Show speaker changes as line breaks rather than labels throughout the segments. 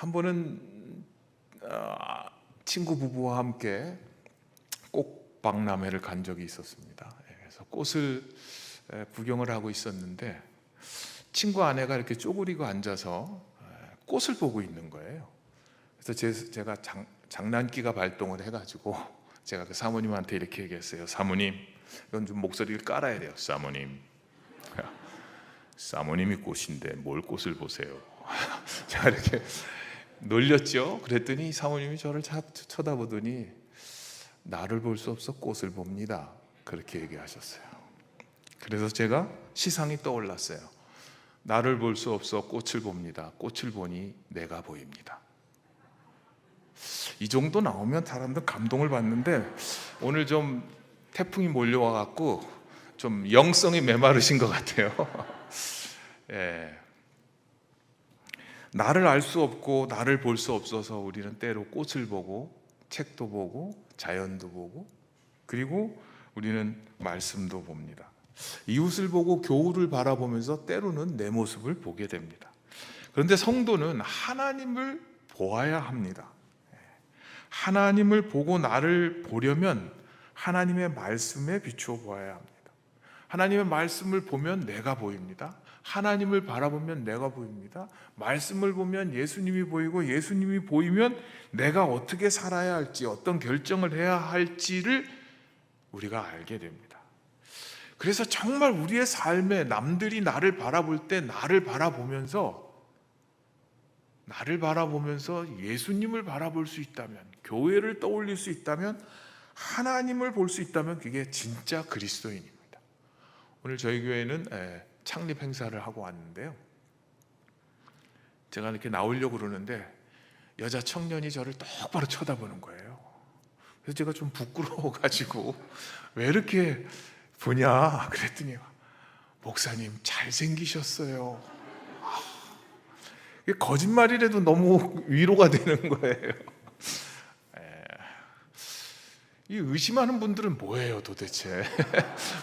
한 번은 친구 부부와 함께 꽃박람회를 간 적이 있었습니다. 그래서 꽃을 구경을 하고 있었는데 친구 아내가 이렇게 쪼그리고 앉아서 꽃을 보고 있는 거예요. 그래서 제가 장난기가 발동을 해가지고 제가 그 사모님한테 이렇게 얘기했어요. 사모님, 이건 좀 목소리를 깔아야 돼요. 사모님이 꽃인데 뭘 꽃을 보세요. 제가 이렇게 놀렸죠. 그랬더니 사모님이 저를 쳐다보더니 나를 볼 수 없어 꽃을 봅니다, 그렇게 얘기하셨어요. 그래서 제가 시상이 떠올랐어요. 나를 볼 수 없어 꽃을 봅니다. 꽃을 보니 내가 보입니다. 이 정도 나오면 사람들 감동을 받는데 오늘 좀 태풍이 몰려와 갖고 좀 영성이 메마르신 것 같아요. 예. 나를 알 수 없고 나를 볼 수 없어서 우리는 때로 꽃을 보고 책도 보고 자연도 보고 그리고 우리는 말씀도 봅니다. 이웃을 보고 교우를 바라보면서 때로는 내 모습을 보게 됩니다. 그런데 성도는 하나님을 보아야 합니다. 하나님을 보고 나를 보려면 하나님의 말씀에 비추어 보아야 합니다. 하나님의 말씀을 보면 내가 보입니다. 하나님을 바라보면 내가 보입니다. 말씀을 보면 예수님이 보이고 예수님이 보이면 내가 어떻게 살아야 할지, 어떤 결정을 해야 할지를 우리가 알게 됩니다. 그래서 정말 우리의 삶에 남들이 나를 바라볼 때 나를 바라보면서 예수님을 바라볼 수 있다면, 교회를 떠올릴 수 있다면, 하나님을 볼 수 있다면 그게 진짜 그리스도인입니다. 오늘 저희 교회는 창립 행사를 하고 왔는데요, 제가 이렇게 나오려고 그러는데 여자 청년이 저를 똑바로 쳐다보는 거예요. 그래서 제가 좀 부끄러워가지고 왜 이렇게 보냐 그랬더니 목사님 잘생기셨어요. 이게 거짓말이라도 너무 위로가 되는 거예요. 이 의심하는 분들은 뭐예요 도대체?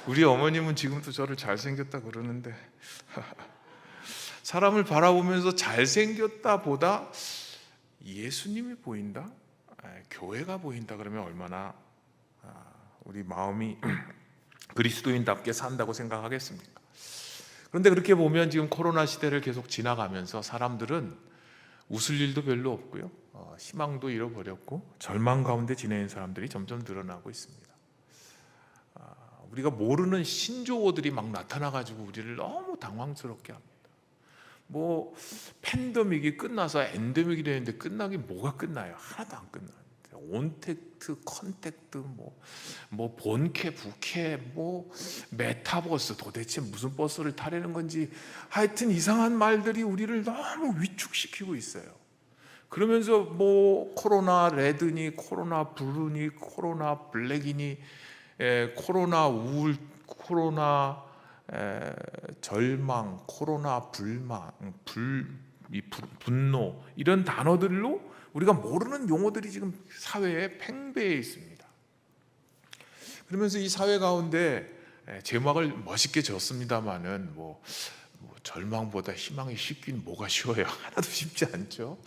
우리 어머님은 지금도 저를 잘생겼다 그러는데 사람을 바라보면서 잘생겼다 보다 예수님이 보인다? 교회가 보인다 그러면 얼마나 우리 마음이 그리스도인답게 산다고 생각하겠습니까? 그런데 그렇게 보면 지금 코로나 시대를 계속 지나가면서 사람들은 웃을 일도 별로 없고요, 희망도 잃어버렸고 절망 가운데 지내는 사람들이 점점 늘어나고 있습니다. 우리가 모르는 신조어들이 막 나타나가지고 우리를 너무 당황스럽게 합니다. 뭐 팬데믹이 끝나서 엔데믹이 되는데 끝나긴 뭐가 끝나요? 하나도 안 끝나는데 온택트, 컨택트, 뭐 본캐, 부캐, 뭐 메타버스, 도대체 무슨 버스를 타려는 건지 하여튼 이상한 말들이 우리를 너무 위축시키고 있어요. 그러면서 뭐 코로나 레드니, 코로나 블루니, 코로나 블랙이니, 코로나 우울, 코로나 절망, 코로나 불만, 분노, 이런 단어들로 우리가 모르는 용어들이 지금 사회에 팽배해 있습니다. 그러면서 이 사회 가운데 제목을 멋있게 졌습니다마는 뭐 절망보다 희망이 쉽긴 뭐가 쉬워요. 하나도 쉽지 않죠.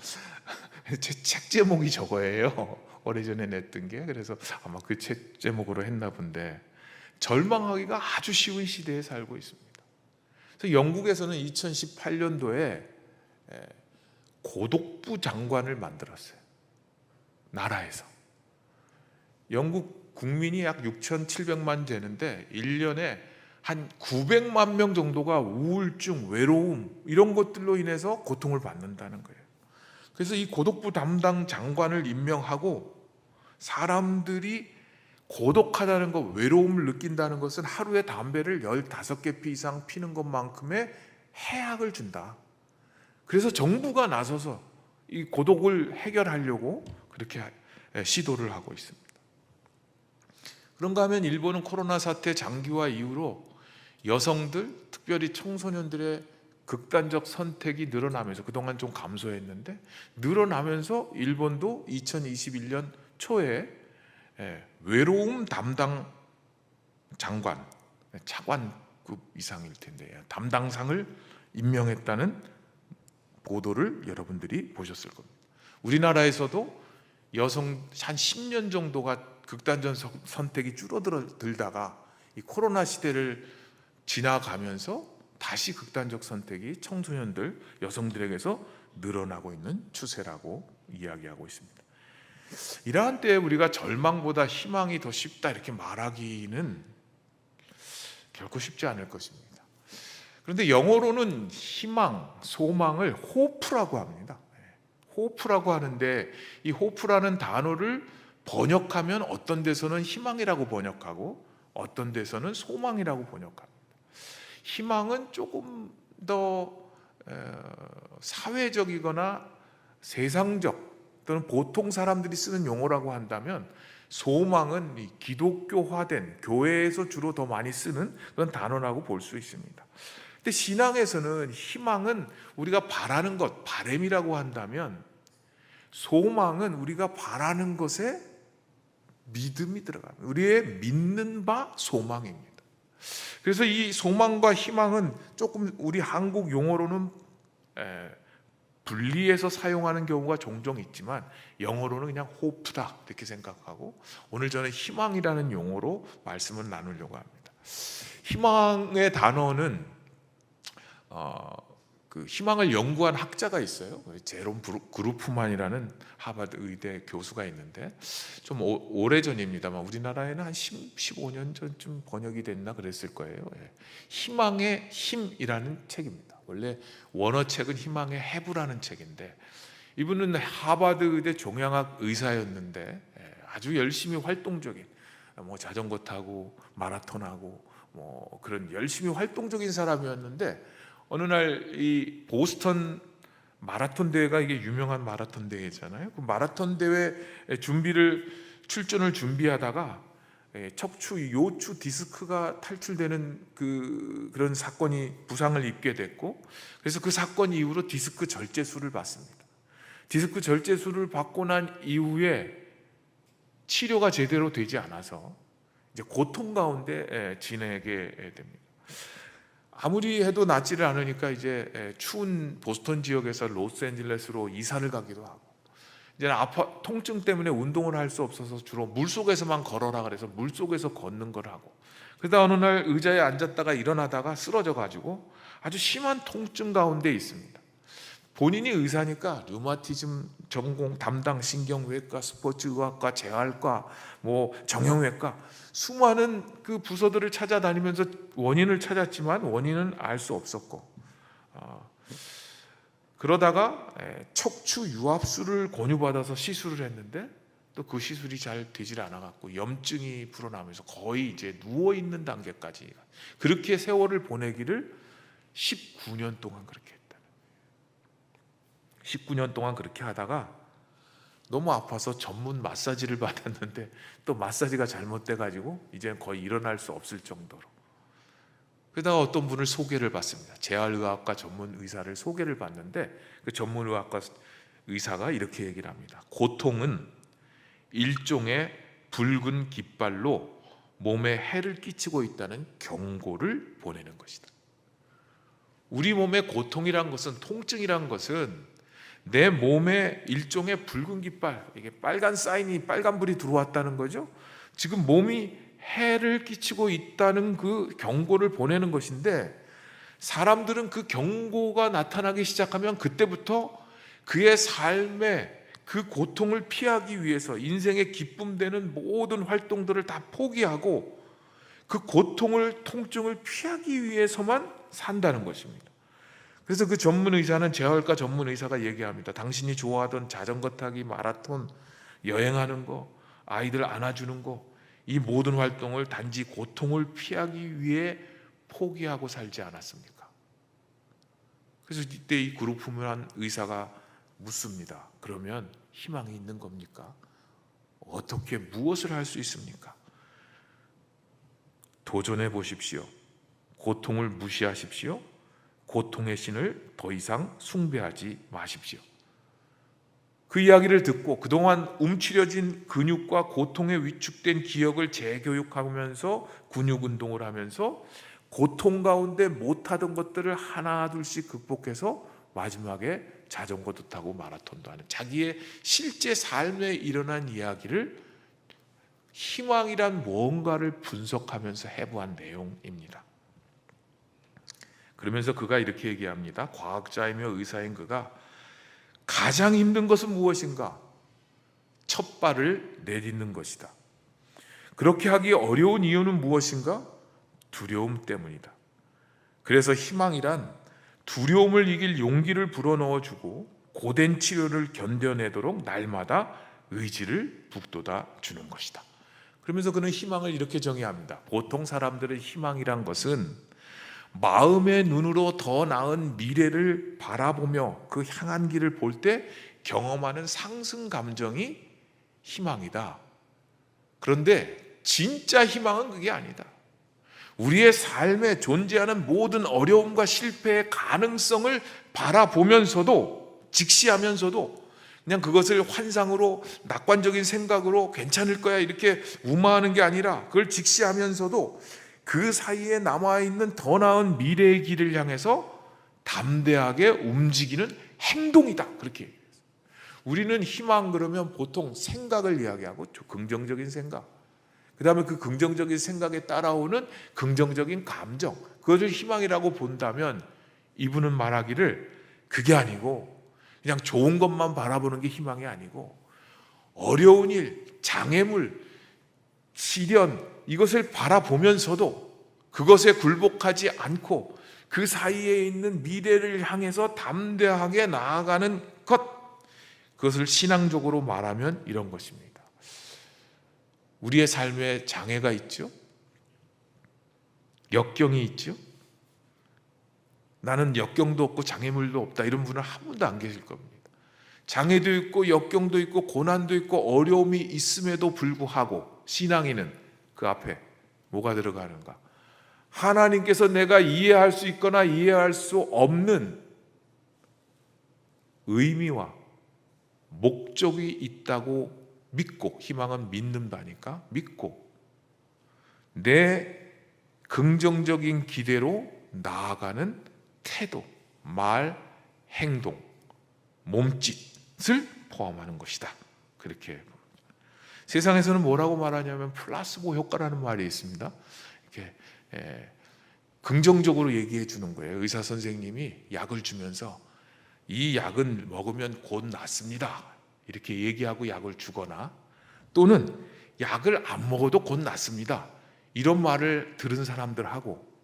제 책 제목이 저거예요. 오래전에 냈던 게. 그래서 아마 그 책 제목으로 했나 본데 절망하기가 아주 쉬운 시대에 살고 있습니다. 그래서 영국에서는 2018년도에 고독부 장관을 만들었어요. 나라에서. 영국 국민이 약 6,700만 되는데 1년에 한 900만 명 정도가 우울증, 외로움 이런 것들로 인해서 고통을 받는다는 거예요. 그래서 이 고독부 담당 장관을 임명하고 사람들이 고독하다는 것, 외로움을 느낀다는 것은 하루에 담배를 15개 이상 피는 것만큼의 해악을 준다. 그래서 정부가 나서서 이 고독을 해결하려고 그렇게 시도를 하고 있습니다. 그런가 하면 일본은 코로나 사태 장기화 이후로 여성들, 특별히 청소년들의 극단적 선택이 늘어나면서, 그동안 좀 감소했는데 늘어나면서 일본도 2021년 초에 외로움 담당 장관, 차관급 이상일 텐데 담당상을 임명했다는 보도를 여러분들이 보셨을 겁니다. 우리나라에서도 여성 한 10년 정도가 극단적 선택이 줄어들다가 이 코로나 시대를 지나가면서 다시 극단적 선택이 청소년들, 여성들에게서 늘어나고 있는 추세라고 이야기하고 있습니다. 이러한 때에 우리가 절망보다 희망이 더 쉽다 이렇게 말하기는 결코 쉽지 않을 것입니다. 그런데 영어로는 희망, 소망을 호프라고 합니다. 호프라고 하는데 이 호프라는 단어를 번역하면 어떤 데서는 희망이라고 번역하고 어떤 데서는 소망이라고 번역합니다. 희망은 조금 더 사회적이거나 세상적 또는 보통 사람들이 쓰는 용어라고 한다면, 소망은 기독교화된 교회에서 주로 더 많이 쓰는 그런 단어라고 볼 수 있습니다. 근데 신앙에서는 희망은 우리가 바라는 것, 바램이라고 한다면, 소망은 우리가 바라는 것에 믿음이 들어갑니다. 우리의 믿는 바 소망입니다. 그래서 이 소망과 희망은 조금 우리 한국 용어로는 분리해서 사용하는 경우가 종종 있지만 영어로는 그냥 호프다 이렇게 생각하고, 오늘 저는 희망이라는 용어로 말씀을 나누려고 합니다. 희망의 단어는 그 희망을 연구한 학자가 있어요. 제롬 그루프만이라는 하버드 의대 교수가 있는데, 좀 오래전입니다만 우리나라에는 한 15년 전쯤 번역이 됐나 그랬을 거예요. 희망의 힘이라는 책입니다. 원래 원어책은 희망의 해부라는 책인데, 이분은 하버드 의대 종양학 의사였는데 아주 열심히 활동적인, 자전거 타고 마라톤하고 그런 열심히 활동적인 사람이었는데, 어느 날 이 보스턴 마라톤 대회가, 이게 유명한 마라톤 대회잖아요. 그 마라톤 대회 출전을 준비하다가 척추 요추 디스크가 탈출되는 그런 사건이, 부상을 입게 됐고, 그래서 그 사건 이후로 디스크 절제술을 받습니다. 디스크 절제술을 받고 난 이후에 치료가 제대로 되지 않아서 이제 고통 가운데 지내게 됩니다. 아무리 해도 낫지를 않으니까 이제 추운 보스턴 지역에서 로스앤젤레스로 이사를 가기도 하고, 이제 통증 때문에 운동을 할 수 없어서 주로 물속에서만 걸어라 그래서 물속에서 걷는 걸 하고, 그러다 어느 날 의자에 앉았다가 일어나다가 쓰러져 가지고 아주 심한 통증 가운데 있습니다. 본인이 의사니까 류마티즘 전공 담당, 신경외과, 스포츠의학과, 재활과, 정형외과, 수많은 그 부서들을 찾아다니면서 원인을 찾았지만 원인은 알 수 없었고, 그러다가 척추 유압술을 권유받아서 시술을 했는데 또 그 시술이 잘 되질 않아갖고 염증이 불어나면서 거의 이제 누워 있는 단계까지, 그렇게 세월을 보내기를 19년 동안 그렇게 했다. 19년 동안 그렇게 하다가 너무 아파서 전문 마사지를 받았는데 또 마사지가 잘못돼가지고 이제 거의 일어날 수 없을 정도로. 그러다가 어떤 분을 소개를 받습니다. 재활의학과 전문 의사를 소개를 받는데, 그 전문의학과 의사가 이렇게 얘기를 합니다. 고통은 일종의 붉은 깃발로 몸에 해를 끼치고 있다는 경고를 보내는 것이다. 우리 몸의 고통이란 것은, 통증이란 것은 내 몸에 일종의 붉은 깃발, 이게 빨간 사인이, 빨간불이 들어왔다는 거죠. 지금 몸이 해를 끼치고 있다는 그 경고를 보내는 것인데, 사람들은 그 경고가 나타나기 시작하면 그때부터 그의 삶에 그 고통을 피하기 위해서 인생의 기쁨 되는 모든 활동들을 다 포기하고 그 고통을, 통증을 피하기 위해서만 산다는 것입니다. 그래서 그 전문 의사는, 재활과 전문 의사가 얘기합니다. 당신이 좋아하던 자전거 타기, 마라톤, 여행하는 거, 아이들 안아주는 거, 이 모든 활동을 단지 고통을 피하기 위해 포기하고 살지 않았습니까? 그래서 이때 이 그룹프만 의사가 묻습니다. 그러면 희망이 있는 겁니까? 어떻게, 무엇을 할 수 있습니까? 도전해 보십시오. 고통을 무시하십시오. 고통의 신을 더 이상 숭배하지 마십시오. 그 이야기를 듣고 그동안 움츠려진 근육과 고통에 위축된 기억을 재교육하면서 근육 운동을 하면서 고통 가운데 못하던 것들을 하나 둘씩 극복해서 마지막에 자전거도 타고 마라톤도 하는 자기의 실제 삶에 일어난 이야기를 희망이란 무언가를 분석하면서 해부한 내용입니다. 그러면서 그가 이렇게 얘기합니다. 과학자이며 의사인 그가 가장 힘든 것은 무엇인가? 첫 발을 내딛는 것이다. 그렇게 하기 어려운 이유는 무엇인가? 두려움 때문이다. 그래서 희망이란 두려움을 이길 용기를 불어넣어주고 고된 치료를 견뎌내도록 날마다 의지를 북돋아 주는 것이다. 그러면서 그는 희망을 이렇게 정의합니다. 보통 사람들의 희망이란 것은 마음의 눈으로 더 나은 미래를 바라보며 그 향한 길을 볼 때 경험하는 상승 감정이 희망이다. 그런데 진짜 희망은 그게 아니다. 우리의 삶에 존재하는 모든 어려움과 실패의 가능성을 바라보면서도 직시하면서도 그냥 그것을 환상으로 낙관적인 생각으로 괜찮을 거야 이렇게 무마하는 게 아니라 그걸 직시하면서도 그 사이에 남아있는 더 나은 미래의 길을 향해서 담대하게 움직이는 행동이다. 그렇게 얘기해요. 우리는 희망 그러면 보통 생각을 이야기하고 긍정적인 생각, 그 다음에 그 긍정적인 생각에 따라오는 긍정적인 감정, 그것을 희망이라고 본다면 이분은 말하기를 그게 아니고 그냥 좋은 것만 바라보는 게 희망이 아니고 어려운 일, 장애물, 시련 이것을 바라보면서도 그것에 굴복하지 않고 그 사이에 있는 미래를 향해서 담대하게 나아가는 것, 그것을 신앙적으로 말하면 이런 것입니다. 우리의 삶에 장애가 있죠. 역경이 있죠. 나는 역경도 없고 장애물도 없다 이런 분은 한 분도 안 계실 겁니다. 장애도 있고 역경도 있고 고난도 있고 어려움이 있음에도 불구하고 신앙인은 그 앞에 뭐가 들어가는가? 하나님께서 내가 이해할 수 있거나 이해할 수 없는 의미와 목적이 있다고 믿고, 희망은 믿는 바니까 믿고 내 긍정적인 기대로 나아가는 태도, 말, 행동, 몸짓을 포함하는 것이다. 그렇게 세상에서는 뭐라고 말하냐면 플라스보 효과라는 말이 있습니다. 이렇게 긍정적으로 얘기해 주는 거예요. 의사 선생님이 약을 주면서 이 약은 먹으면 곧 낫습니다. 이렇게 얘기하고 약을 주거나 또는 약을 안 먹어도 곧 낫습니다. 이런 말을 들은 사람들하고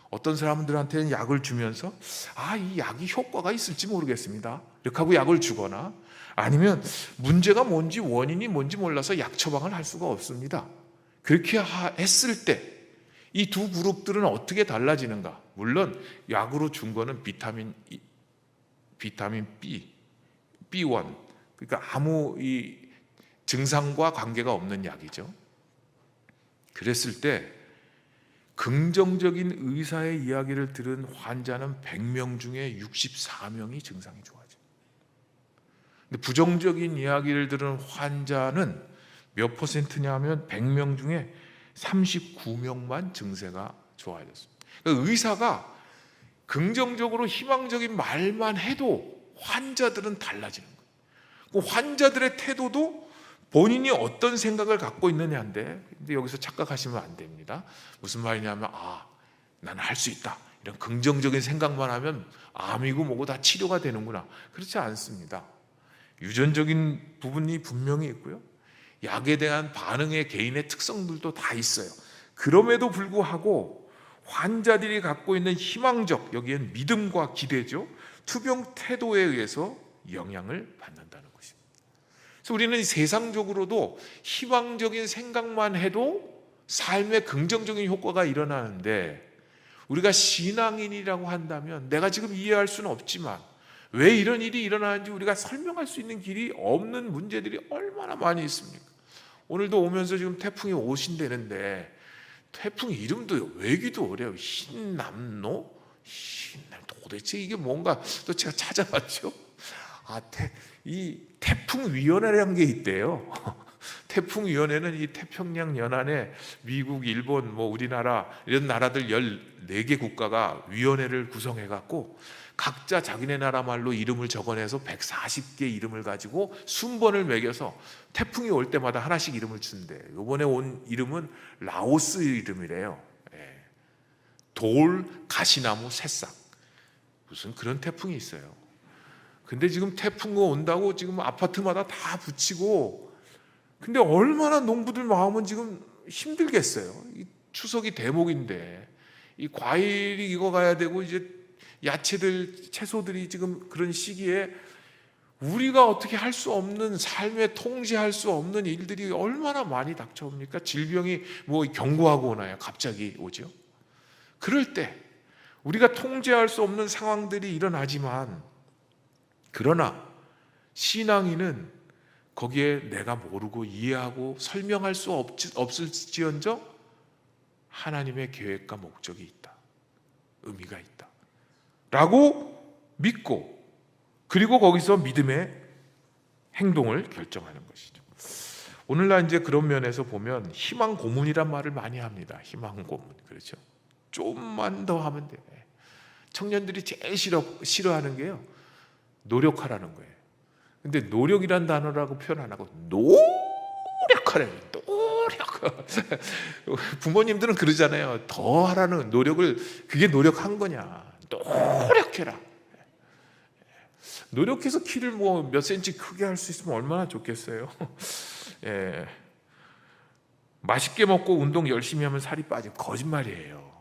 어떤 사람들한테는 약을 주면서 이 약이 효과가 있을지 모르겠습니다. 이렇게 하고 약을 주거나 아니면 문제가 뭔지 원인이 뭔지 몰라서 약 처방을 할 수가 없습니다. 그렇게 했을 때 이 두 그룹들은 어떻게 달라지는가? 물론 약으로 준 거는 비타민 B, B1 그러니까 아무 이 증상과 관계가 없는 약이죠. 그랬을 때 긍정적인 의사의 이야기를 들은 환자는 100명 중에 64명이 증상이 좋아져요. 근데 부정적인 이야기를 들은 환자는 몇 퍼센트냐면 100명 중에 39명만 증세가 좋아졌습니다. 그러니까 의사가 긍정적으로 희망적인 말만 해도 환자들은 달라지는 거예요. 그 환자들의 태도도 본인이 어떤 생각을 갖고 있느냐인데, 근데 여기서 착각하시면 안 됩니다. 무슨 말이냐면 나는 할 수 있다 이런 긍정적인 생각만 하면 암이고 뭐고 다 치료가 되는구나. 그렇지 않습니다. 유전적인 부분이 분명히 있고요. 약에 대한 반응의 개인의 특성들도 다 있어요. 그럼에도 불구하고 환자들이 갖고 있는 희망적, 여기엔 믿음과 기대죠. 투병 태도에 의해서 영향을 받는다는 것입니다. 그래서 우리는 세상적으로도 희망적인 생각만 해도 삶에 긍정적인 효과가 일어나는데 우리가 신앙인이라고 한다면 내가 지금 이해할 수는 없지만 왜 이런 일이 일어나는지 우리가 설명할 수 있는 길이 없는 문제들이 얼마나 많이 있습니까? 오늘도 오면서 지금 태풍이 오신다는데 태풍 이름도 외기도 어려워요. 흰남노? 도대체 이게 뭔가 또 제가 찾아봤죠. 이 태풍위원회라는 게 있대요. 태풍위원회는 이 태평양 연안에 미국, 일본, 우리나라 이런 나라들 14개 국가가 위원회를 구성해 갖고 각자 자기네 나라 말로 이름을 적어내서 140개 이름을 가지고 순번을 매겨서 태풍이 올 때마다 하나씩 이름을 준대. 이번에 온 이름은 라오스 이름이래요. 돌, 가시나무, 새싹, 무슨 그런 태풍이 있어요. 근데 지금 태풍이 온다고 지금 아파트마다 다 붙이고, 근데 얼마나 농부들 마음은 지금 힘들겠어요. 이 추석이 대목인데 이 과일이 익어가야 되고 이제 야채들, 채소들이 지금 그런 시기에 우리가 어떻게 할 수 없는, 삶에 통제할 수 없는 일들이 얼마나 많이 닥쳐옵니까? 질병이 경고하고 오나요? 갑자기 오죠. 그럴 때 우리가 통제할 수 없는 상황들이 일어나지만, 그러나 신앙인은 거기에 내가 모르고 이해하고 설명할 수 없을지언정 하나님의 계획과 목적이 있다, 의미가 있다 라고 믿고, 그리고 거기서 믿음의 행동을 결정하는 것이죠. 오늘날 이제 그런 면에서 보면 희망 고문이란 말을 많이 합니다. 희망 고문, 그렇죠? 좀만 더 하면 돼. 청년들이 제일 싫어하는 게요, 노력하라는 거예요. 근데 노력이란 단어라고 표현 안 하고 노력하래요. 노력. 부모님들은 그러잖아요. 더 하라는 노력을, 그게 노력한 거냐? 노력해라. 노력해서 키를 몇 센치 크게 할 수 있으면 얼마나 좋겠어요. 예. 맛있게 먹고 운동 열심히 하면 살이 빠져. 거짓말이에요.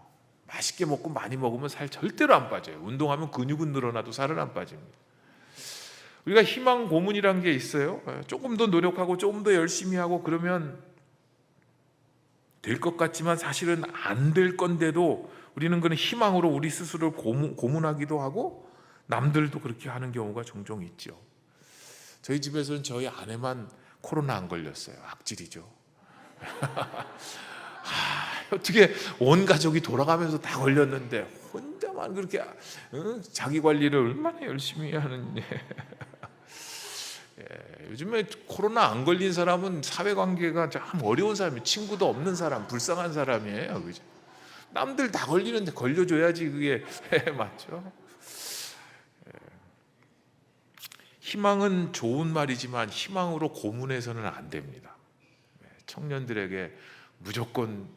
맛있게 먹고 많이 먹으면 살 절대로 안 빠져요. 운동하면 근육은 늘어나도 살은 안 빠집니다. 우리가 희망 고문이라는 게 있어요. 조금 더 노력하고 조금 더 열심히 하고 그러면 될 것 같지만 사실은 안 될 건데도 우리는 그런 희망으로 우리 스스로를 고문하기도 하고 남들도 그렇게 하는 경우가 종종 있죠. 저희 집에서는 저희 아내만 코로나 안 걸렸어요. 악질이죠. 어떻게 온 가족이 돌아가면서 다 걸렸는데 혼자만 그렇게 자기 관리를 얼마나 열심히 하는지. 요즘에 코로나 안 걸린 사람은 사회관계가 참 어려운 사람이에요. 친구도 없는 사람, 불쌍한 사람이에요. 그죠? 남들 다 걸리는데 걸려줘야지 그게 맞죠? 희망은 좋은 말이지만 희망으로 고문해서는 안 됩니다. 청년들에게 무조건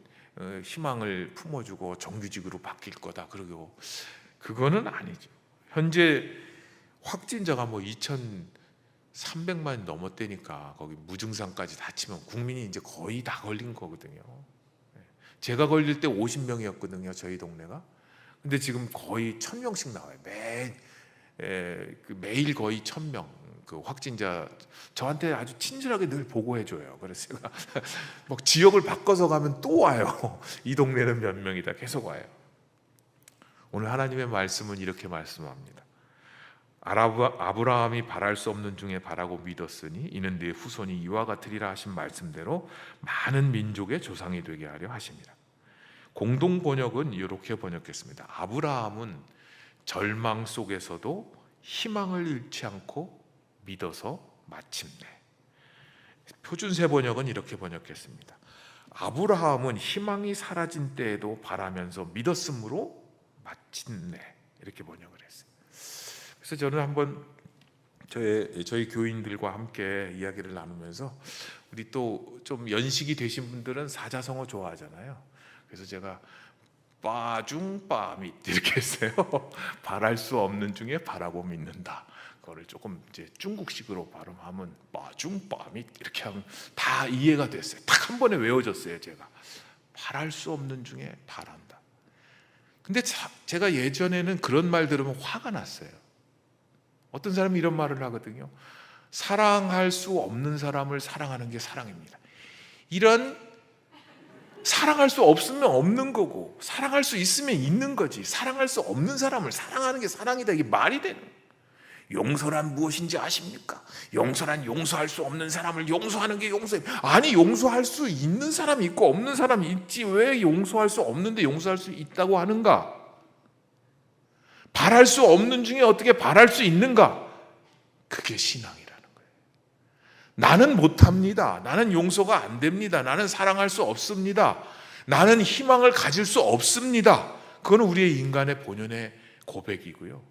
희망을 품어주고 정규직으로 바뀔 거다 그러고, 그거는 아니죠. 현재 확진자가 2,300만 넘었다니까. 거기 무증상까지 다 치면 국민이 이제 거의 다 걸린 거거든요. 제가 걸릴 때 50명이었거든요, 저희 동네가. 근데 지금 거의 1,000명씩 나와요. 매일 거의 1,000명 그 확진자. 저한테 아주 친절하게 늘 보고해줘요. 그래서 제가 막 지역을 바꿔서 가면 또 와요. 이 동네는 몇 명이다 계속 와요. 오늘 하나님의 말씀은 이렇게 말씀합니다. 아브라함이 바랄 수 없는 중에 바라고 믿었으니 이는 네 후손이 이와 같으리라 하신 말씀대로 많은 민족의 조상이 되게 하려 하십니다. 공동 번역은 이렇게 번역했습니다. 아브라함은 절망 속에서도 희망을 잃지 않고 믿어서 마침내. 표준세 번역은 이렇게 번역했습니다. 아브라함은 희망이 사라진 때에도 바라면서 믿었으므로 마침내. 이렇게 번역을 했어요. 그래서 저는 한번 저희 교인들과 함께 이야기를 나누면서, 우리 또 좀 연식이 되신 분들은 사자성어 좋아하잖아요. 그래서 제가 빠중빠밋 이렇게 했어요. 바랄 수 없는 중에 바라고 믿는다. 그거를 조금 이제 중국식으로 발음하면 빠중빠밋 이렇게 하면 다 이해가 됐어요. 딱 한 번에 외워졌어요. 제가 바랄 수 없는 중에 바란다. 근데 제가 예전에는 그런 말 들으면 화가 났어요. 어떤 사람이 이런 말을 하거든요. 사랑할 수 없는 사람을 사랑하는 게 사랑입니다. 이런, 사랑할 수 없으면 없는 거고 사랑할 수 있으면 있는 거지, 사랑할 수 없는 사람을 사랑하는 게 사랑이다, 이게 말이 되는 거예요. 용서란 무엇인지 아십니까? 용서란 용서할 수 없는 사람을 용서하는 게 용서예요. 아니, 용서할 수 있는 사람이 있고 없는 사람이 있지 왜 용서할 수 없는데 용서할 수 있다고 하는가? 바랄 수 없는 중에 어떻게 바랄 수 있는가? 그게 신앙이라는 거예요. 나는 못합니다. 나는 용서가 안 됩니다. 나는 사랑할 수 없습니다. 나는 희망을 가질 수 없습니다. 그건 우리의 인간의 본연의 고백이고요.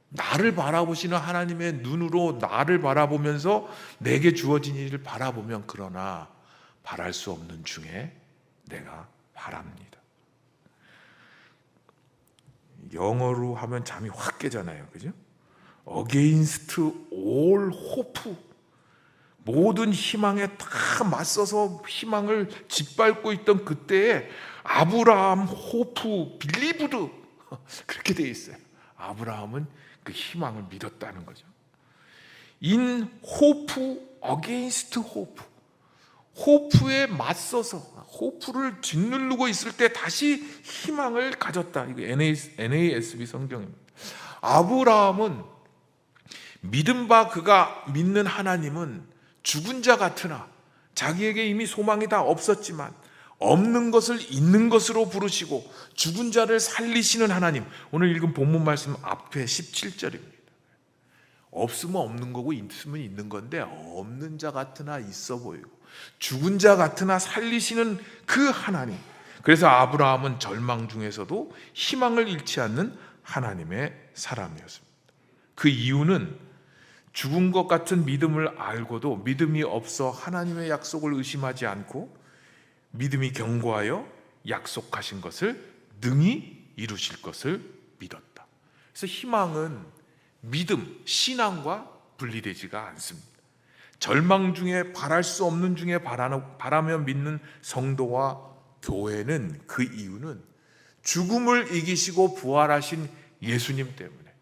나를 바라보시는 하나님의 눈으로 나를 바라보면서 내게 주어진 일을 바라보면 그러나 바랄 수 없는 중에 내가 바랍니다. 영어로 하면 잠이 확 깨잖아요. 그죠? Against all hope. 모든 희망에 다 맞서서 희망을 짓밟고 있던 그때에 아브라함 호프 빌리브드 그렇게 돼 있어요. 아브라함은 그 희망을 믿었다는 거죠. In hope against hope. 호프에 맞서서 호프를 짓누르고 있을 때 다시 희망을 가졌다. 이거 NASB 성경입니다. 아브라함은 믿은 바 그가 믿는 하나님은 죽은 자 같으나 자기에게 이미 소망이 다 없었지만 없는 것을 있는 것으로 부르시고 죽은 자를 살리시는 하나님. 오늘 읽은 본문 말씀 앞에 17절입니다. 없으면 없는 거고 있으면 있는 건데 없는 자 같으나 있어 보이고 죽은 자 같으나 살리시는 그 하나님. 그래서 아브라함은 절망 중에서도 희망을 잃지 않는 하나님의 사람이었습니다. 그 이유는 죽은 것 같은 믿음을 알고도 믿음이 없어 하나님의 약속을 의심하지 않고 믿음이 견고하여 약속하신 것을 능히 이루실 것을 믿었다. 그래서 희망은 믿음, 신앙과 분리되지가 않습니다. 절망 중에 바랄 수 없는 중에 바라며 믿는 성도와 교회는 그 이유는 죽음을 이기시고 부활하신 예수님 때문에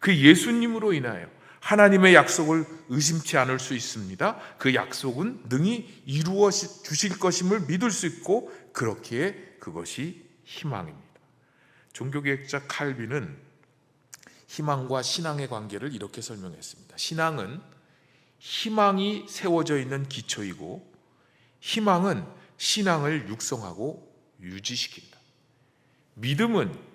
그 예수님으로 인하여 하나님의 약속을 의심치 않을 수 있습니다. 그 약속은 능히 이루어 주실 것임을 믿을 수 있고 그렇기에 그것이 희망입니다. 종교개혁자 칼빈은 희망과 신앙의 관계를 이렇게 설명했습니다. 신앙은 희망이 세워져 있는 기초이고 희망은 신앙을 육성하고 유지시킨다. 믿음은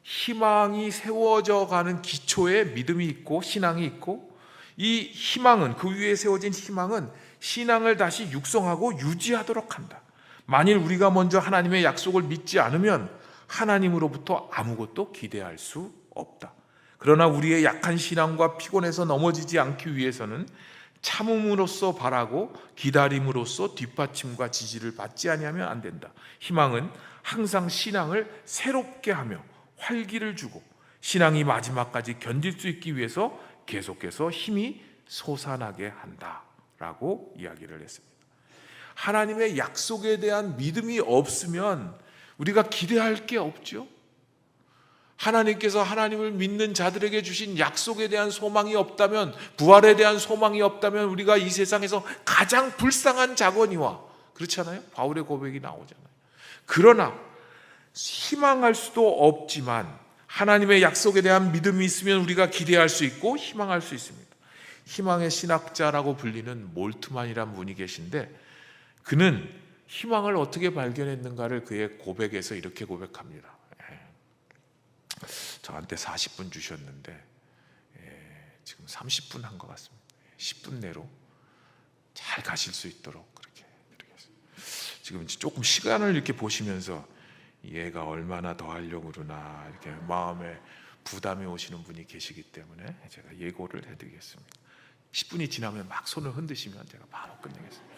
희망이 세워져 가는 기초에 믿음이 있고 신앙이 있고 이 희망은 그 위에 세워진 희망은 신앙을 다시 육성하고 유지하도록 한다. 만일 우리가 먼저 하나님의 약속을 믿지 않으면 하나님으로부터 아무것도 기대할 수 없다. 그러나 우리의 약한 신앙과 피곤해서 넘어지지 않기 위해서는 참음으로써 바라고 기다림으로써 뒷받침과 지지를 받지 아니하면 안 된다. 희망은 항상 신앙을 새롭게 하며 활기를 주고 신앙이 마지막까지 견딜 수 있기 위해서 계속해서 힘이 솟아나게 한다라고 이야기를 했습니다. 하나님의 약속에 대한 믿음이 없으면 우리가 기대할 게 없죠. 하나님께서 하나님을 믿는 자들에게 주신 약속에 대한 소망이 없다면, 부활에 대한 소망이 없다면 우리가 이 세상에서 가장 불쌍한 자거니와, 그렇잖아요? 바울의 고백이 나오잖아요. 그러나 희망할 수도 없지만 하나님의 약속에 대한 믿음이 있으면 우리가 기대할 수 있고 희망할 수 있습니다. 희망의 신학자라고 불리는 몰트만이라는 분이 계신데 그는 희망을 어떻게 발견했는가를 그의 고백에서 이렇게 고백합니다. 저한테 40분 주셨는데 지금 30분 한 것 같습니다. 10분 내로 잘 가실 수 있도록 그렇게 드리겠습니다. 지금 조금 시간을 이렇게 보시면서 얘가 얼마나 더 하려고 그러나 이렇게 마음에 부담이 오시는 분이 계시기 때문에 제가 예고를 해드리겠습니다. 10분이 지나면 막 손을 흔드시면 제가 바로 끝내겠습니다.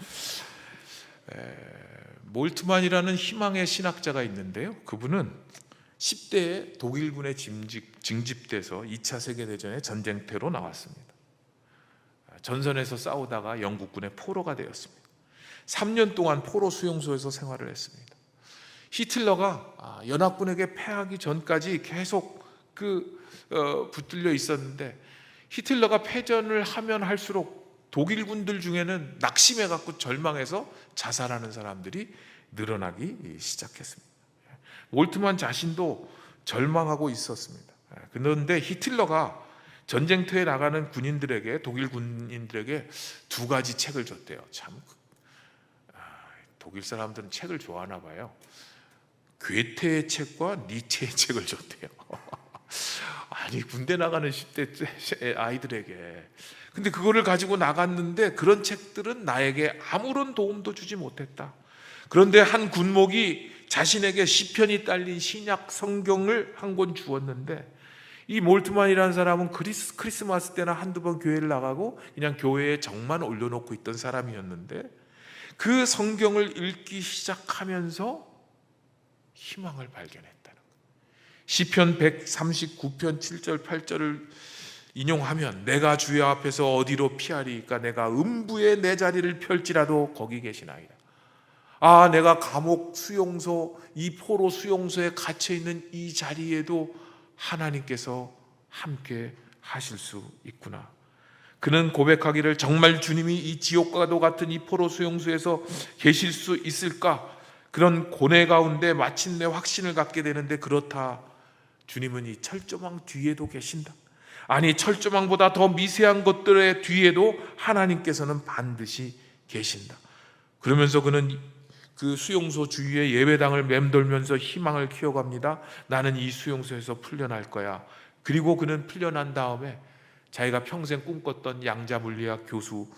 몰트만이라는 희망의 신학자가 있는데요. 그분은 10대에 독일군에 징집돼서 2차 세계대전의 전쟁터로 나왔습니다. 전선에서 싸우다가 영국군의 포로가 되었습니다. 3년 동안 포로 수용소에서 생활을 했습니다. 히틀러가 연합군에게 패하기 전까지 계속 붙들려 있었는데 히틀러가 패전을 하면 할수록 독일군들 중에는 낙심해갖고 절망해서 자살하는 사람들이 늘어나기 시작했습니다. 몰트만 자신도 절망하고 있었습니다. 그런데 히틀러가 전쟁터에 나가는 군인들에게, 독일 군인들에게 2가지 책을 줬대요. 참 독일 사람들은 책을 좋아하나 봐요. 괴테의 책과 니체의 책을 줬대요. 아니 군대 나가는 10대 아이들에게. 근데 그거를 가지고 나갔는데 그런 책들은 나에게 아무런 도움도 주지 못했다. 그런데 한 군목이 자신에게 시편이 딸린 신약 성경을 한 권 주었는데, 이 몰트만이라는 사람은 크리스마스 때나 한두 번 교회를 나가고 그냥 교회에 정만 올려놓고 있던 사람이었는데, 그 성경을 읽기 시작하면서 희망을 발견했다는 거예요. 시편 139편 7절 8절을 인용하면, 내가 주의 앞에서 어디로 피하리까? 내가 음부에 내 자리를 펼지라도 거기 계시나이다. 아, 내가 감옥 수용소, 이 포로 수용소에 갇혀 있는 이 자리에도 하나님께서 함께 하실 수 있구나. 그는 고백하기를, 정말 주님이 이 지옥과도 같은 이 포로 수용소에서 계실 수 있을까? 그런 고뇌 가운데 마침내 확신을 갖게 되는데, 그렇다, 주님은 이 철조망 뒤에도 계신다. 아니, 철조망보다 더 미세한 것들의 뒤에도 하나님께서는 반드시 계신다. 그러면서 그는 그 수용소 주위에 예배당을 맴돌면서 희망을 키워갑니다. 나는 이 수용소에서 풀려날 거야. 그리고 그는 풀려난 다음에 자기가 평생 꿈꿨던 양자물리학 교수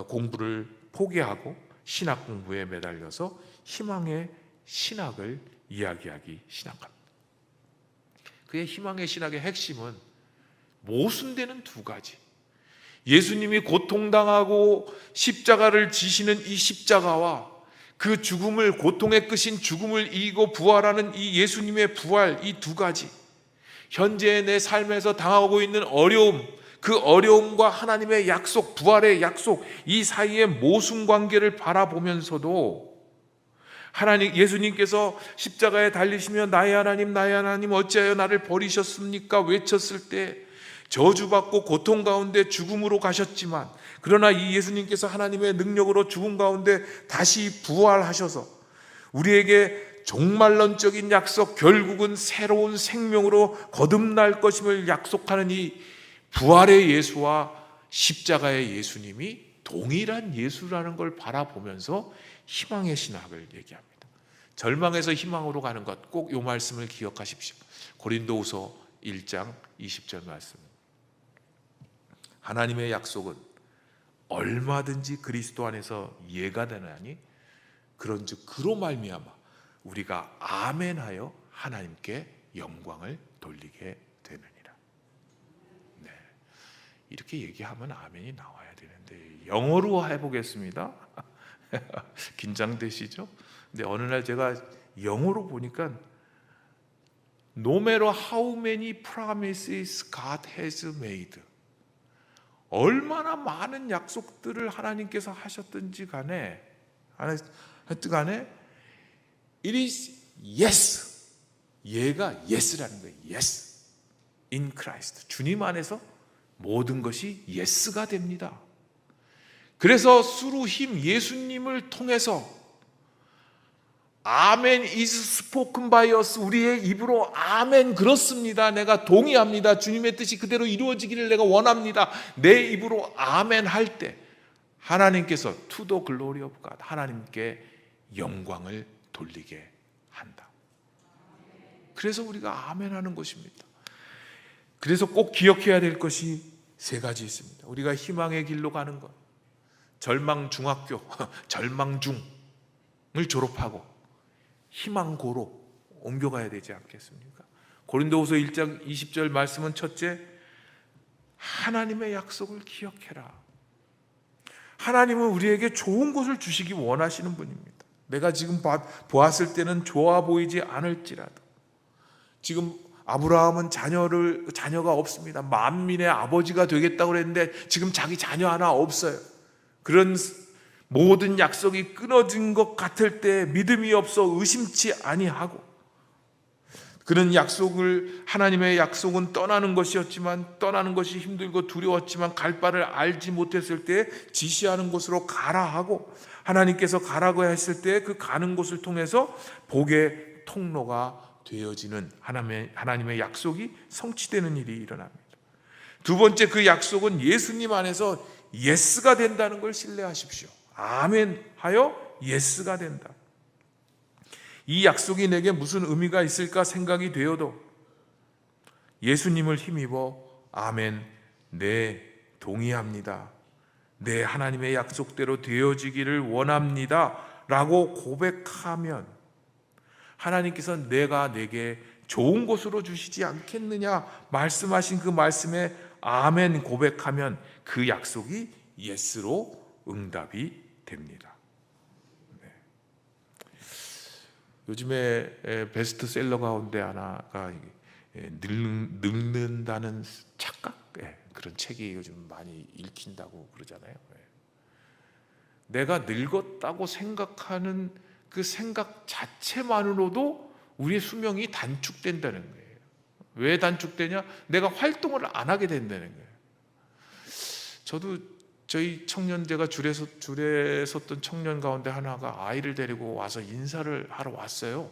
공부를 포기하고 신학 공부에 매달려서 희망의 신학을 이야기하기 시작합니다. 그의 희망의 신학의 핵심은 모순되는 두 가지. 예수님이 고통당하고 십자가를 지시는 이 십자가와 그 죽음을, 고통의 끝인 죽음을 이기고 부활하는 이 예수님의 부활, 이 두 가지. 현재의 내 삶에서 당하고 있는 어려움, 그 어려움과 하나님의 약속, 부활의 약속, 이 사이의 모순 관계를 바라보면서도 예수님께서 십자가에 달리시며 나의 하나님 어찌하여 나를 버리셨습니까? 외쳤을 때 저주받고 고통 가운데 죽음으로 가셨지만, 그러나 이 예수님께서 하나님의 능력으로 죽음 가운데 다시 부활하셔서 우리에게 종말론적인 약속, 결국은 새로운 생명으로 거듭날 것임을 약속하는 이 부활의 예수와 십자가의 예수님이 동일한 예수라는 걸 바라보면서 희망의 신학을 얘기합니다. 절망에서 희망으로 가는 것, 꼭 이 말씀을 기억하십시오. 고린도후서 1장 20절 말씀. 하나님의 약속은 얼마든지 그리스도 안에서 예가 되나니, 그런즉 그로 말미암아 우리가 아멘하여 하나님께 영광을 돌리게 되느니라. 네, 이렇게 얘기하면 아멘이 나와야 되는데 영어로 해보겠습니다. 긴장되시죠? 근데 어느 날 제가 영어로 보니까 No matter how many promises God has made, 얼마나 많은 약속들을 하나님께서 하셨든지 간에, 하여튼 간에 It is yes. 얘가 yes라는 거예요. Yes. In Christ. 주님 안에서 모든 것이 yes가 됩니다. 그래서 through him, 예수님을 통해서 아멘 is spoken by us, 우리의 입으로 아멘 그렇습니다, 내가 동의합니다, 주님의 뜻이 그대로 이루어지기를 내가 원합니다, 내 입으로 아멘 할 때 하나님께서 to the glory of God, 하나님께 영광을 돌리게 한다. 그래서 우리가 아멘 하는 것입니다. 그래서 꼭 기억해야 될 것이 세 가지 있습니다. 우리가 희망의 길로 가는 것, 절망중학교, 절망중을 졸업하고 희망고로 옮겨가야 되지 않겠습니까? 고린도후서 1장 20절 말씀은 첫째, 하나님의 약속을 기억해라. 하나님은 우리에게 좋은 것을 주시기 원하시는 분입니다. 내가 지금 보았을 때는 좋아 보이지 않을지라도, 지금 아브라함은 자녀가 없습니다. 만민의 아버지가 되겠다고 그랬는데 지금 자기 자녀 하나 없어요. 그런 모든 약속이 끊어진 것 같을 때 믿음이 없어 의심치 아니하고, 그는 하나님의 약속은 떠나는 것이었지만, 떠나는 것이 힘들고 두려웠지만 갈 바를 알지 못했을 때 지시하는 곳으로 가라 하고, 하나님께서 가라고 했을 때 그 가는 곳을 통해서 복의 통로가 되어지는 하나님의 약속이 성취되는 일이 일어납니다. 두 번째, 그 약속은 예수님 안에서 예스가 된다는 걸 신뢰하십시오. 아멘 하여 예스가 된다. 이 약속이 내게 무슨 의미가 있을까 생각이 되어도 예수님을 힘입어 아멘, 네, 동의합니다. 네, 하나님의 약속대로 되어지기를 원합니다 라고 고백하면 하나님께서 내가 내게 좋은 곳으로 주시지 않겠느냐 말씀하신 그 말씀에 아멘 고백하면 그 약속이 예스로 응답이 됩니다. 네. 요즘에 베스트셀러 가운데 하나가 늙는다는 착각? 그런 책이 요즘 많이 읽힌다고 그러잖아요. 내가 늙었다고 생각하는 그 생각 자체만으로도 우리의 수명이 단축된다는 거예요. 왜 단축되냐? 내가 활동을 안 하게 된다는 거예요. 저도 저희 청년제가 줄에 섰던 청년 가운데 하나가 아이를 데리고 와서 인사를 하러 왔어요.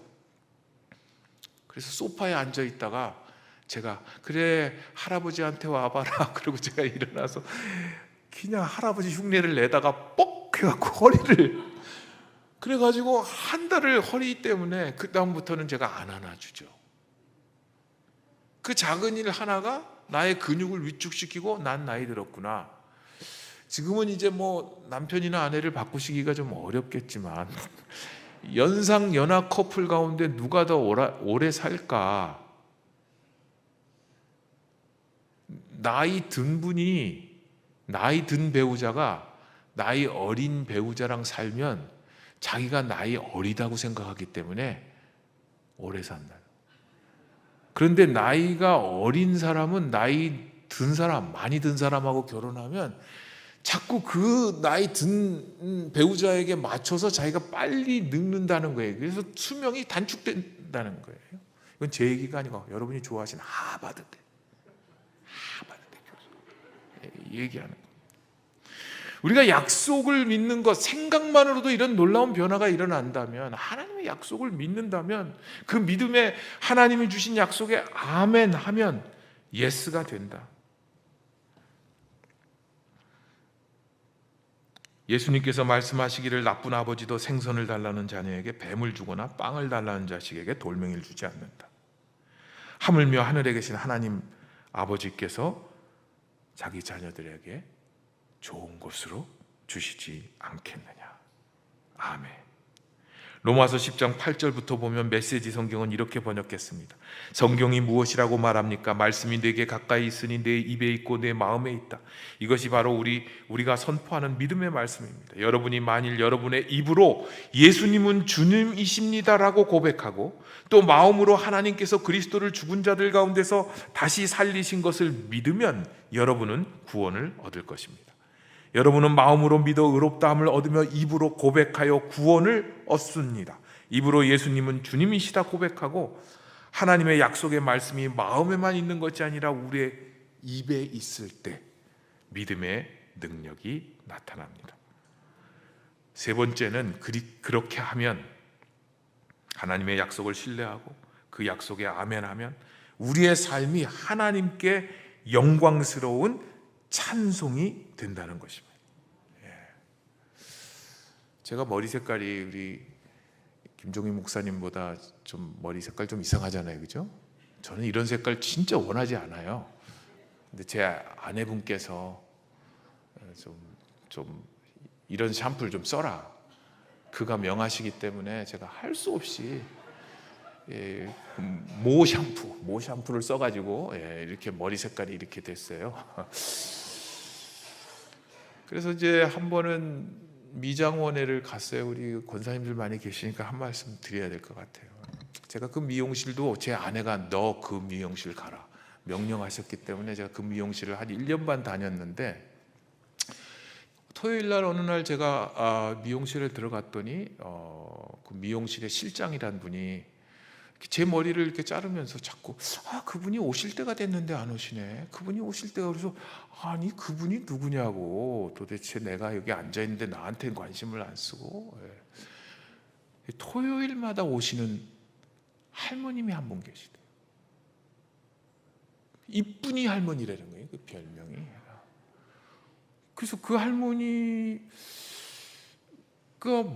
그래서 소파에 앉아 있다가 제가 그래 할아버지한테 와봐라 그러고 제가 일어나서 그냥 할아버지 흉내를 내다가 뻑 해갖고 허리를 그래가지고 한 달을 허리 때문에 그 다음부터는 제가 안 안아주죠. 그 작은 일 하나가 나의 근육을 위축시키고 난 나이 들었구나. 지금은 이제 뭐 남편이나 아내를 바꾸시기가 좀 어렵겠지만 연상 연하 커플 가운데 누가 더 오래 살까? 나이 든 배우자가 나이 어린 배우자랑 살면 자기가 나이 어리다고 생각하기 때문에 오래 산다. 그런데 나이가 어린 사람은 나이 든 사람, 많이 든 사람하고 결혼하면 자꾸 그 나이 든 배우자에게 맞춰서 자기가 빨리 늙는다는 거예요. 그래서 수명이 단축된다는 거예요. 이건 제 얘기가 아니고 여러분이 좋아하시는 하버드 교수 얘기하는 거예요. 우리가 약속을 믿는 것, 생각만으로도 이런 놀라운 변화가 일어난다면, 하나님의 약속을 믿는다면 그 믿음에 하나님이 주신 약속에 아멘 하면 예스가 된다. 예수님께서 말씀하시기를 나쁜 아버지도 생선을 달라는 자녀에게 뱀을 주거나 빵을 달라는 자식에게 돌멩이를 주지 않는다. 하물며 하늘에 계신 하나님 아버지께서 자기 자녀들에게 좋은 곳으로 주시지 않겠느냐. 아멘. 로마서 10장 8절부터 보면 메시지 성경은 이렇게 번역했습니다. 성경이 무엇이라고 말합니까? 말씀이 내게 가까이 있으니 내 입에 있고 내 마음에 있다. 이것이 바로 우리가 선포하는 믿음의 말씀입니다. 여러분이 만일 여러분의 입으로 예수님은 주님이십니다라고 고백하고 또 마음으로 하나님께서 그리스도를 죽은 자들 가운데서 다시 살리신 것을 믿으면 여러분은 구원을 얻을 것입니다. 여러분은 마음으로 믿어 의롭다함을 얻으며 입으로 고백하여 구원을 얻습니다. 입으로 예수님은 주님이시다 고백하고 하나님의 약속의 말씀이 마음에만 있는 것이 아니라 우리의 입에 있을 때 믿음의 능력이 나타납니다. 세 번째는 그렇게 하면 하나님의 약속을 신뢰하고 그 약속에 아멘하면 우리의 삶이 하나님께 영광스러운 찬송이 된다는 것입니다. 제가 머리 색깔이 우리 김종인 목사님보다 좀 머리 색깔 좀 이상하잖아요, 그죠? 저는 이런 색깔 진짜 원하지 않아요. 근데 제 아내분께서 좀 이런 샴푸를 좀 써라. 그가 명하시기 때문에 제가 할 수 없이 모 샴푸를 써가지고 이렇게 머리 색깔이 이렇게 됐어요. 그래서 이제 한 번은 미장원회를 갔어요. 우리 권사님들 많이 계시니까 한 말씀 드려야 될 것 같아요. 제가 그 미용실도 제 아내가 너 그 미용실 가라 명령하셨기 때문에 제가 그 미용실을 한 1년 반 다녔는데 토요일 날 어느 날 제가 미용실에 들어갔더니 그 미용실의 실장이란 분이 제 머리를 이렇게 자르면서 자꾸 그분이 오실 때가 됐는데 안 오시네. 그분이 오실 때가 그래서 아니 그분이 누구냐고 도대체 내가 여기 앉아 있는데 나한테는 관심을 안 쓰고 토요일마다 오시는 할머님이 한 분 계시대요. 이쁜이 할머니라는 거예요. 그 별명이. 그래서 그 할머니가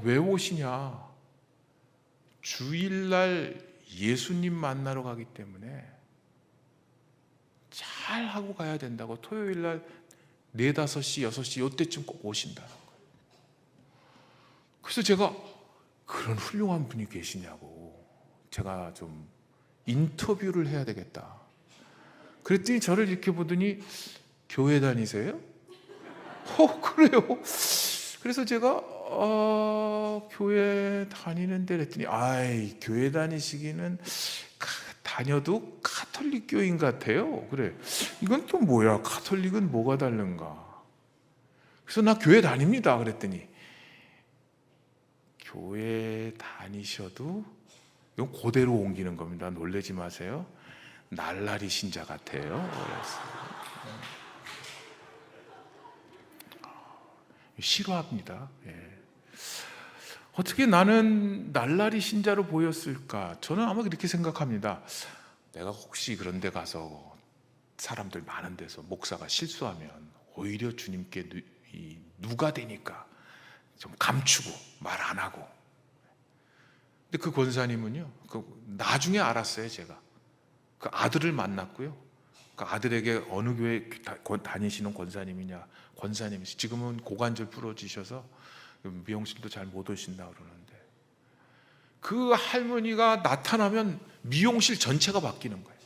왜 오시냐? 주일날 예수님 만나러 가기 때문에 잘 하고 가야 된다고 토요일 날 4, 5시, 6시 이때쯤 꼭 오신다는 거예요. 그래서 제가 그런 훌륭한 분이 계시냐고 제가 좀 인터뷰를 해야 되겠다. 그랬더니 저를 이렇게 보더니 교회 다니세요? 그래요? 그래서 제가 교회 다니는데 그랬더니 아이 교회 다니시기는 다녀도 카톨릭 교인 같아요. 그래. 이건 또 뭐야? 카톨릭은 뭐가 다른가? 그래서 나 교회 다닙니다. 그랬더니 교회 다니셔도 이건 그대로 옮기는 겁니다. 놀라지 마세요. 날라리 신자 같아요. 그랬어요. 싫어합니다. 예. 어떻게 나는 날라리 신자로 보였을까? 저는 아마 그렇게 생각합니다. 내가 혹시 그런 데 가서 사람들 많은 데서 목사가 실수하면 오히려 주님께 누가 되니까 좀 감추고 말 안 하고. 근데 그 권사님은요, 나중에 알았어요. 제가 그 아들을 만났고요. 그 아들에게 어느 교회 다니시는 권사님이냐, 권사님이 지금은 고관절 부러지셔서 미용실도 잘 못 오신다 그러는데 그 할머니가 나타나면 미용실 전체가 바뀌는 거예요.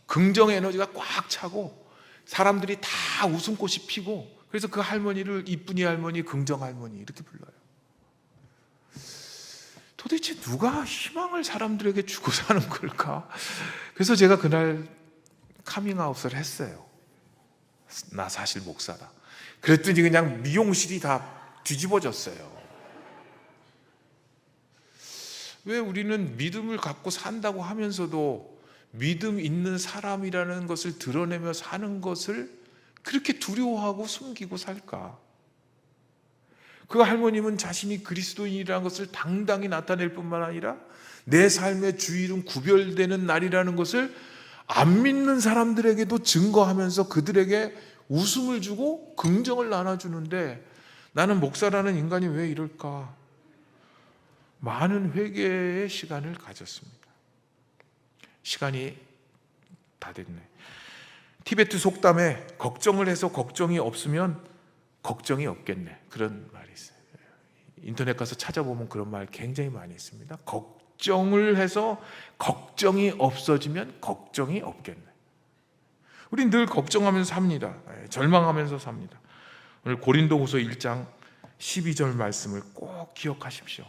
긍정 에너지가 꽉 차고 사람들이 다 웃음꽃이 피고, 그래서 그 할머니를 이쁜이 할머니, 긍정 할머니 이렇게 불러요. 도대체 누가 희망을 사람들에게 주고 사는 걸까? 그래서 제가 그날 카밍아웃을 했어요. 나 사실 목사다. 그랬더니 그냥 미용실이 다 뒤집어졌어요. 왜 우리는 믿음을 갖고 산다고 하면서도 믿음 있는 사람이라는 것을 드러내며 사는 것을 그렇게 두려워하고 숨기고 살까? 그 할머님은 자신이 그리스도인이라는 것을 당당히 나타낼 뿐만 아니라 내 삶의 주일은 구별되는 날이라는 것을 안 믿는 사람들에게도 증거하면서 그들에게 웃음을 주고 긍정을 나눠주는데, 나는 목사라는 인간이 왜 이럴까? 많은 회개의 시간을 가졌습니다. 시간이 다 됐네. 티베트 속담에 걱정을 해서 걱정이 없으면 걱정이 없겠네, 그런 말이 있어요. 인터넷 가서 찾아보면 그런 말 굉장히 많이 있습니다. 걱정을 해서 걱정이 없어지면 걱정이 없겠네. 우린 늘 걱정하면서 삽니다. 절망하면서 삽니다. 오늘 고린도후서 1장 12절 말씀을 꼭 기억하십시오.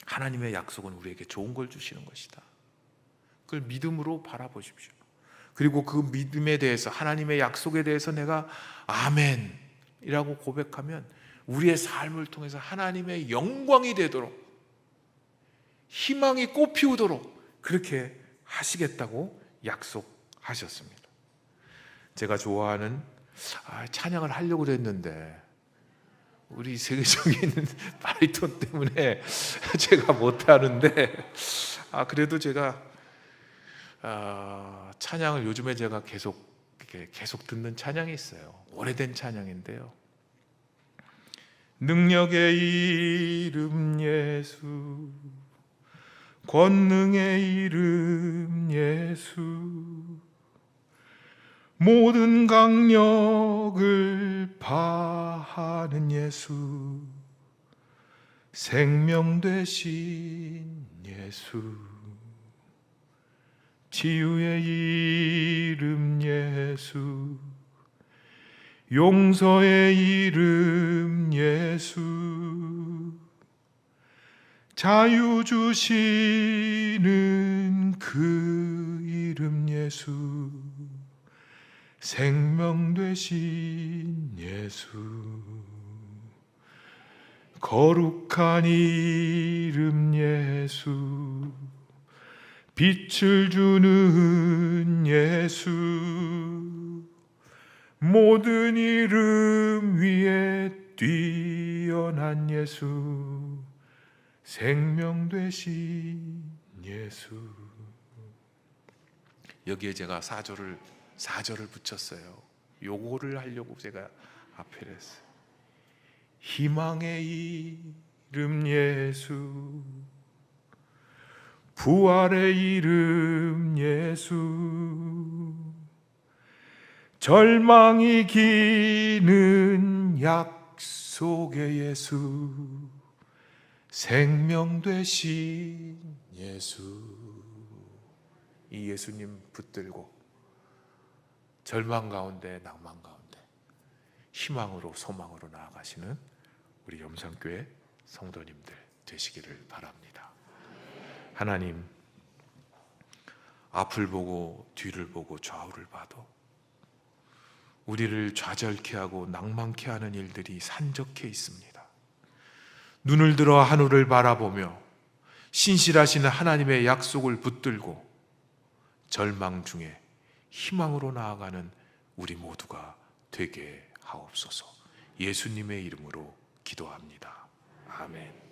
하나님의 약속은 우리에게 좋은 걸 주시는 것이다. 그걸 믿음으로 바라보십시오. 그리고 그 믿음에 대해서, 하나님의 약속에 대해서 내가 아멘이라고 고백하면 우리의 삶을 통해서 하나님의 영광이 되도록, 희망이 꽃피우도록 그렇게 하시겠다고 약속하셨습니다. 제가 좋아하는 찬양을 하려고 그랬는데 우리 세계적인 바리톤 때문에 제가 못하는데, 그래도 제가 찬양을 요즘에 제가 계속 듣는 찬양이 있어요. 오래된 찬양인데요. 능력의 이름 예수, 권능의 이름 예수, 모든 강력을 파하는 예수, 생명 되신 예수, 치유의 이름 예수, 용서의 이름 예수, 자유 주시는 그 이름 예수, 생명 되신 예수, 거룩한 이름 예수, 빛을 주는 예수, 모든 이름 위에 뛰어난 예수, 생명 되신 예수. 여기에 제가 4절을 붙였어요. 요거를 하려고 제가 앞에 했어요. 희망의 이름 예수, 부활의 이름 예수, 절망이 기는 약속의 예수, 생명 되신 예수. 이 예수님 붙들고 절망 가운데, 낭만 가운데 희망으로, 소망으로 나아가시는 우리 염산교회 성도님들 되시기를 바랍니다. 하나님, 앞을 보고 뒤를 보고 좌우를 봐도 우리를 좌절케 하고 낭만케 하는 일들이 산적해 있습니다. 눈을 들어 하늘을 바라보며 신실하신 하나님의 약속을 붙들고 절망 중에 희망으로 나아가는 우리 모두가 되게 하옵소서. 예수님의 이름으로 기도합니다. 아멘.